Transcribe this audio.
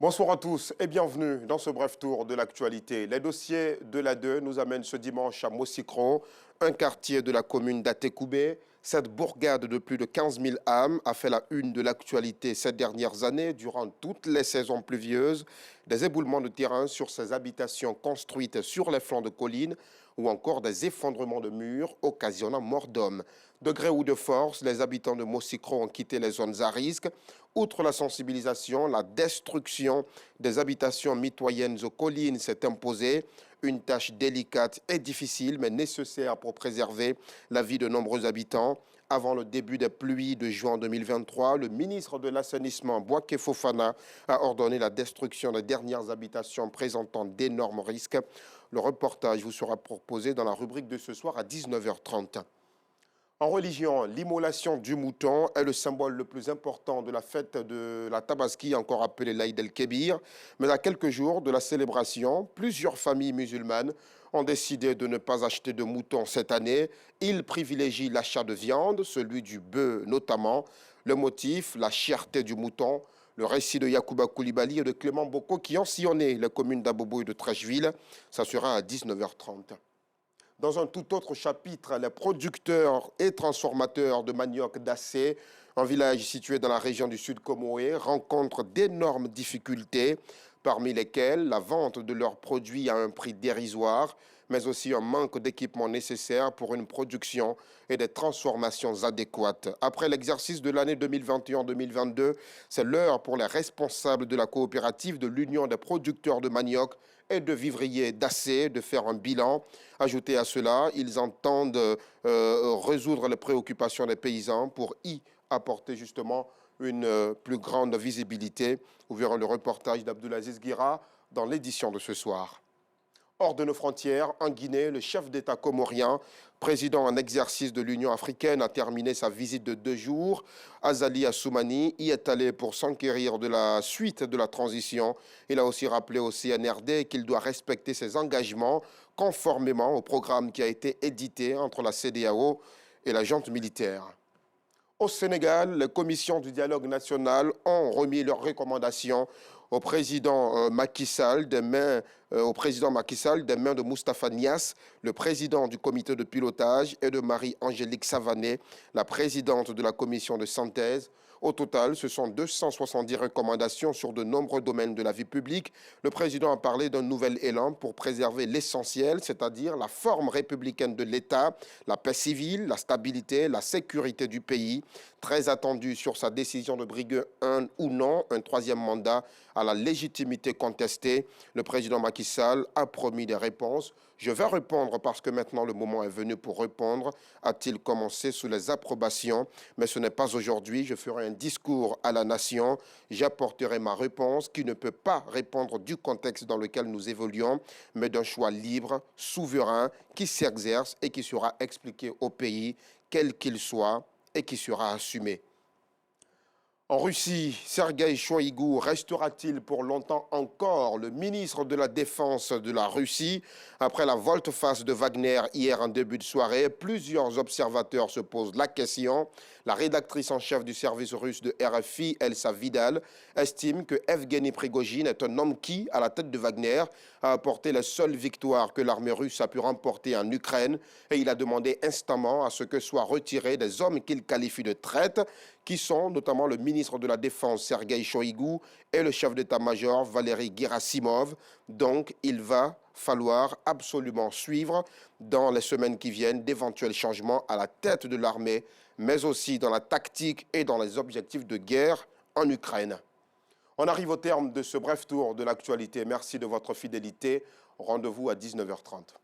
Bonsoir à tous et bienvenue dans ce bref tour de l'actualité. Les dossiers de l'A2 nous amènent ce dimanche à Mosikro, un quartier de la commune d'Atekoubé. Cette bourgade de plus de 15 000 âmes a fait la une de l'actualité ces dernières années durant toutes les saisons pluvieuses. Des éboulements de terrain sur ces habitations construites sur les flancs de collines ou encore des effondrements de murs occasionnant mort d'hommes. De gré ou de force, les habitants de Mosikro ont quitté les zones à risque. Outre la sensibilisation, la destruction des habitations mitoyennes aux collines s'est imposée. Une tâche délicate et difficile, mais nécessaire pour préserver la vie de nombreux habitants. Avant le début des pluies de juin 2023, le ministre de l'Assainissement, Bouaké Fofana, a ordonné la destruction des dernières habitations présentant d'énormes risques. Le reportage vous sera proposé dans la rubrique de ce soir à 19h30. En religion, l'immolation du mouton est le symbole le plus important de la fête de la Tabaski, encore appelée l'Aïd el-Kébir. Mais à quelques jours de la célébration, plusieurs familles musulmanes ont décidé de ne pas acheter de mouton cette année. Ils privilégient l'achat de viande, celui du bœuf notamment. Le motif, la cherté du mouton. Le récit de Yacouba Koulibaly et de Clément Boko qui ont sillonné les communes d'Abobo et de Trècheville. Ça sera à 19h30. Dans un tout autre chapitre, les producteurs et transformateurs de manioc d'Assé, un village situé dans la région du Sud Comoé, rencontrent d'énormes difficultés, parmi lesquelles la vente de leurs produits à un prix dérisoire, mais aussi un manque d'équipement nécessaire pour une production et des transformations adéquates. Après l'exercice de l'année 2021-2022, c'est l'heure pour les responsables de la coopérative de l'Union des producteurs de manioc et de vivriers d'Assé de faire un bilan. Ajouté à cela, ils entendent résoudre les préoccupations des paysans pour y apporter justement une plus grande visibilité. Vous verrez le reportage d'Abdoulaziz Guira dans l'édition de ce soir. Hors de nos frontières, en Guinée, le chef d'État comorien, président en exercice de l'Union africaine, a terminé sa visite de 2 jours. Azali Assoumani y est allé pour s'enquérir de la suite de la transition. Il a aussi rappelé au CNRD qu'il doit respecter ses engagements conformément au programme qui a été édité entre la CEDEAO et la junte militaire. Au Sénégal, les commissions du dialogue national ont remis leurs recommandations au président Macky Sall des mains de Moustapha Niasse, le président du comité de pilotage, et de Marie-Angélique Savané, la présidente de la commission de synthèse. Au total, ce sont 270 recommandations sur de nombreux domaines de la vie publique. Le président a parlé d'un nouvel élan pour préserver l'essentiel, c'est-à-dire la forme républicaine de l'État, la paix civile, la stabilité, la sécurité du pays. Très attendu sur sa décision de briguer un ou non un troisième mandat à la légitimité contestée, le président Macky Sall a promis des réponses. Je vais répondre parce que maintenant le moment est venu pour répondre, a-t-il commencé sous les approbations. Mais ce n'est pas aujourd'hui, je ferai un discours à la nation, j'apporterai ma réponse qui ne peut pas répondre du contexte dans lequel nous évoluons, mais d'un choix libre, souverain, qui s'exerce et qui sera expliqué au pays, quel qu'il soit, et qui sera assumé. En Russie, Sergueï Shoïgu restera-t-il pour longtemps encore le ministre de la Défense de la Russie? Après la volte-face de Wagner hier en début de soirée, plusieurs observateurs se posent la question. La rédactrice en chef du service russe de RFI, Elsa Vidal, estime que Evgeny Prigojine est un homme qui, à la tête de Wagner, a apporté les seules victoires que l'armée russe a pu remporter en Ukraine. Et il a demandé instamment à ce que soient retirés des hommes qu'il qualifie de traîtres, qui sont notamment le ministre de la Défense Sergueï Shoïgu et le chef d'état-major Valery Gerasimov. Donc, il va falloir absolument suivre dans les semaines qui viennent d'éventuels changements à la tête de l'armée, mais aussi dans la tactique et dans les objectifs de guerre en Ukraine. On arrive au terme de ce bref tour de l'actualité. Merci de votre fidélité. Rendez-vous à 19h30.